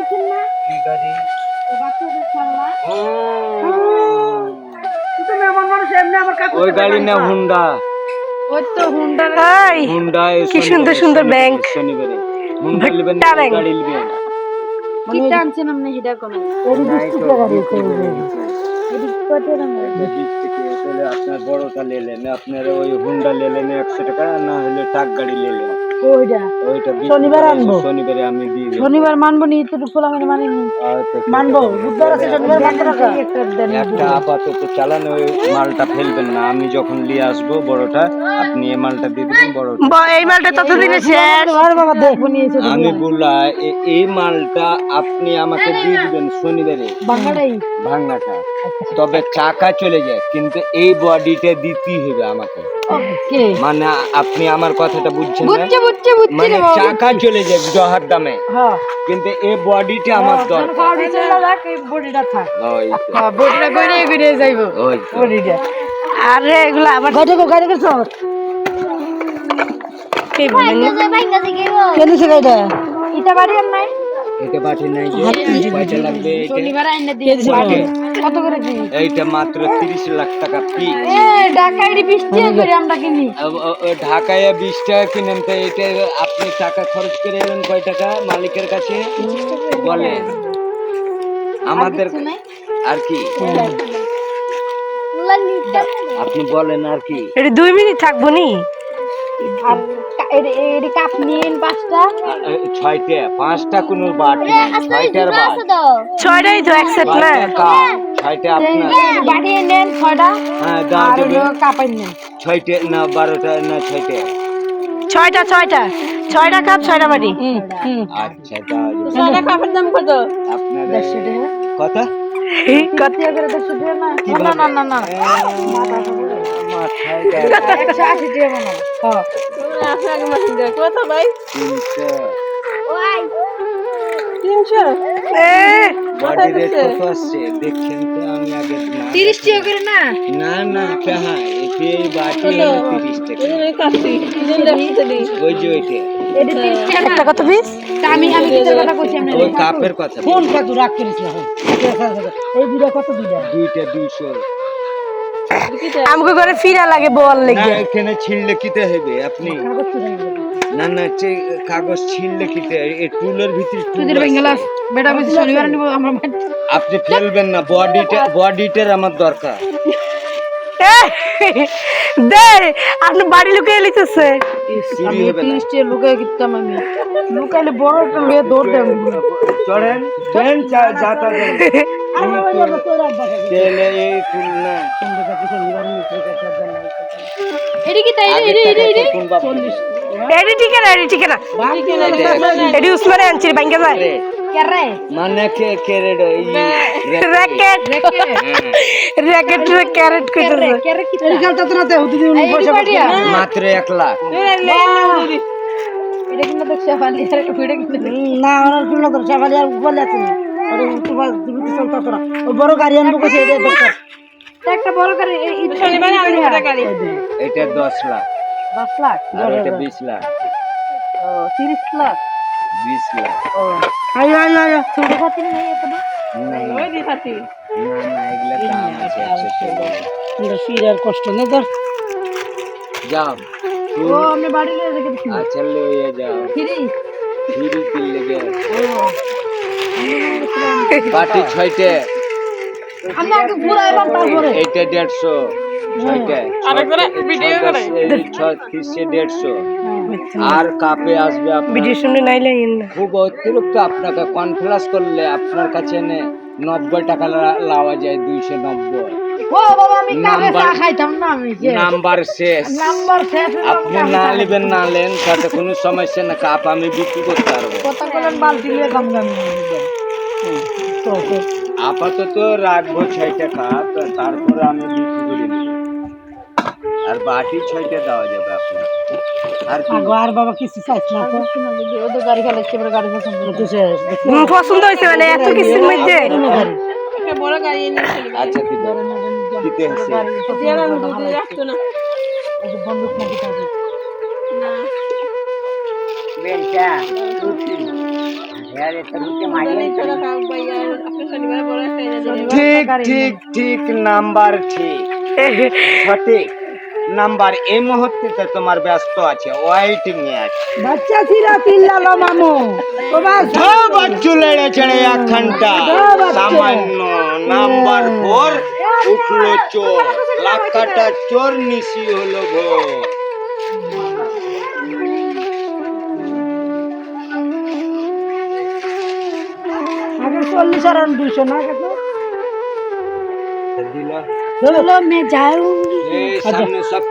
আছেন না কি গাড়ি? ও বাচ্চাদের খেলনা ও তুমি আমার মানুষ এমনি আমার কাছে ওই গাড়ি না হুন্ডা। ওই তো হুন্ডার হুন্ডা কি সুন্দর সুন্দর ব্যাংক। শনিবারে হুন্ডা নেবেন, ভুট্টা ব্যাংক। গাড়ি নেবেন। কি টানছেন আপনি সেটা কোন এদিক কত দাম আপনার বড়টা নিলেন, আপনার ওই হুন্ডা নিলেন 100 টাকা, না হলে ট্রাক গাড়ি নিলেন। ওইটা ওইটা বিক্রি শনিবার করে আনবো। শনিবারে আমি দিয়ে দেবো। শনিবার মানবো নি তো খোলা মানে মানিনি আচ্ছা, ঠিক মানবো আছে। বুধবার আছে শনিবার মানবো না একটা আপাতত চালান, ওই মালটা ফেলবেন না। আমি যখন নিয়ে আসবো বড়টা, আপনি এই মালটা দিয়ে দিবেন বড়টা। এই মালটা ততদিনে শেষ। বাবা দেখবো নিয়েছে আমি বললা এই মালটা আপনি আমাকে দিয়ে দিবেন শনিবারে বাংলাটাই ভাঙনাটা, তবে টাকা চলে যায়, কিন্তু এই বডিটা দিতেই হবে আমাকে। ওকে মানে আপনি আমার কথাটা বুঝছেন না? বুঝছি বুঝছি বুঝছি মানে রে বাবা টাকা চলে যায় জহার দামে, হ্যাঁ কিন্তু এই বডিটা আমার দরকার। খাওয়াড়ি চলে যাক এই বডিটা থাক ওই তো, হ্যাঁ বডিটা কইরে কইরে যাইবো ওই তো। বডিটা আরে এগুলো আবার গাড়ি করছো কি বলেন না? কেন সে গাড়িটা এটা বাড়ি আর নাই এটা বাটি নাই যে, কয়টা লাগবে এটা? শনিবার আইনা দিয়ে বাটি। কত করে কি এইটা মাত্র 30 লাখ টাকা পিস। এ ঢাকায় 20 টাকা করে আমরা কিনি ঢাকায় 20 টাকা কিনেন, তো এটা আপনি টাকা খরচ করে এলেন কয় টাকা মালিকের কাছে বলেন আমাদের? কিছু নাই? আর কি আপনি বলেন আর কি? এটা 2 মিনিট থাকবো নি। আর এর কাপ নিন পাঁচটা ছয়টা, পাঁচটা কোনো বাটি নাই, ছয়টার বাট, ছয়টাই তো এক সেট না। ছয়টা কাপ, ছয়টা আপনার। বাড়ি নেন ছয়টা হ্যাঁ, দাও আর দেবে। হলো কাপাই নেন ছয়টা না 12টা না ছয়টা? ছয়টা কাপ 6টা বাটি। আচ্ছা, দাও দেবে। ছয়টা কাপের দাম কত আপনার 150 টাকা কত? কত? টাকা করে 150 টাকা না কিভাবে? না না না মাথায় 180 টাকা মনে হয় হ্যাঁ কত ভাই 300। 300 এ বডি রেট কত আসছে দেখছেন তো? আমি আগে না 30 টাকা করে না না না কাহা এতে এই বাটি হলো 30 টাকা। ওই যে ওইটা, এটা 30 টাকা একটা কত পিস? তা আমি কিসের কথা কইছি আমরা ওই কাপের কথা। ফোন কত রাখ করিস না এই দুইটা কত দুইটা দুইটা 200। আমাকে করে ফিরা লাগে বল না লেগে। এখানে ছিঁড়লে কিতে হবে আপনি? না না কাগজ ছিঁড়লে কিতে, এই টুলের ভিতরে টুল তুই আছে। বেঙ্গলাস বেটা বুঝি শনিবার নিব আমরা আপনি ফেলবেন না, বডিটার আমার দরকার। দে আপনি বাড়ি লুকিয়ে লিখতেছে। সিঁড়ি হবে না। 30 টাকা লুকায় কিতাম আমি লুকাইলে বড় একটা লুয়ে দৌড় দেব চড়েন দেন যাতা দেন তেলে এই টুল না। এডি কি তাই এডি কোন বাপ? এডি ঠিক না এডি উসমানে আনছি ভাঙ্গা যায়। কেরে মানে কে রেড এই র‍্যাকেট ক্যারেট কইতেছে। কেরে কি তাই গালটা তো নাতে হুদি দিন পয়সা মাত্র 1 লাখ। এটা কিন্তু দেখছ ফালি আর ভিডিও কিন্তু না ওনার কি না দরজা ফালি আর বলে আছে আরে তোমার দিবি চলতা তোরা ওই বড় গাড়ি আনবো কইছে এটা দরকার একটা বড় গাড়ি এই শনিবার আনবো এটা গাড়ি এটা 10 লাখ 10 লাখ আর এটা 20 লাখ। ও 30 লাখ 20 লাখ। ও আয় আয় আয় ছোট খাতি নেই এটা না ওই দি খাতি না এগুলা দাম আছে 100 টাকা। এটা ফিরার কষ্ট নেই ধর যাও ও আমরা বাড়ি নিয়ে রেখে দিছি আচ্ছা লইয়া যাও ফ্রি ফিরি কিনলে গে বাটি 6টে। আমরা আগে ঘুরাইলাম তারপরে এইটা 150 6টে। আরেকবার ভিডিও করে 150 আর কাপে আসবে আপনার ভিডিও শুনে নাইলে না। খুব অতিরিক্ত আপনাকে কনফ্লাস করলে আপনার কাছে 90 টাকা লাওয়া যায় 290। ও বাবা আমি কারে চা খাইতাম না আমি যে নাম্বার শেষ। নাম্বার শেষ আপনি না নেবেন না নেন তাতে কোনো সমস্যা না, কাপ আমি বিক্রি করতে পারবো। কত করেন বালতি নিয়ে দাম দাম তো আপাতত রাখবো 6টা কাপ, তারপরে আমি বিক্রি করে দেবো। আর বাটি 6টা দেওয়া যাবে আপনার। আর কি আর বাবা কিছু চাইছ না তো ওদের গাড়ি খালাচ্ছে এবার গাড়ি পছন্দ করতেছে পছন্দ হয়েছে মানে এত কিছুর মধ্যে। একটা বড় গাড়ি এনে আচ্ছা ঠিক আছে দিতে হচ্ছে। দিয়ে না দুধ রাখতো না এই যে বন্দুক নাকি থাকে না বেলটা ঠিক ঠিক ঠিক নাম্বার ঠিক সঠিক নাম্বার এই মুহূর্তে তোমার ব্যস্ত আছে ওয়াইটিং এ আছে বাচ্চা ছিলা চিল্লালো মামু তোমার दो बच्चू लड़े चढ़े 1 घंटा सामान्य নাম্বার 4 উঠলো চোর লাখাটা চোর নিশি হলো ভোর আগে 40 আর 200 না কত दिला चलो मैं जाऊंगी सामने सब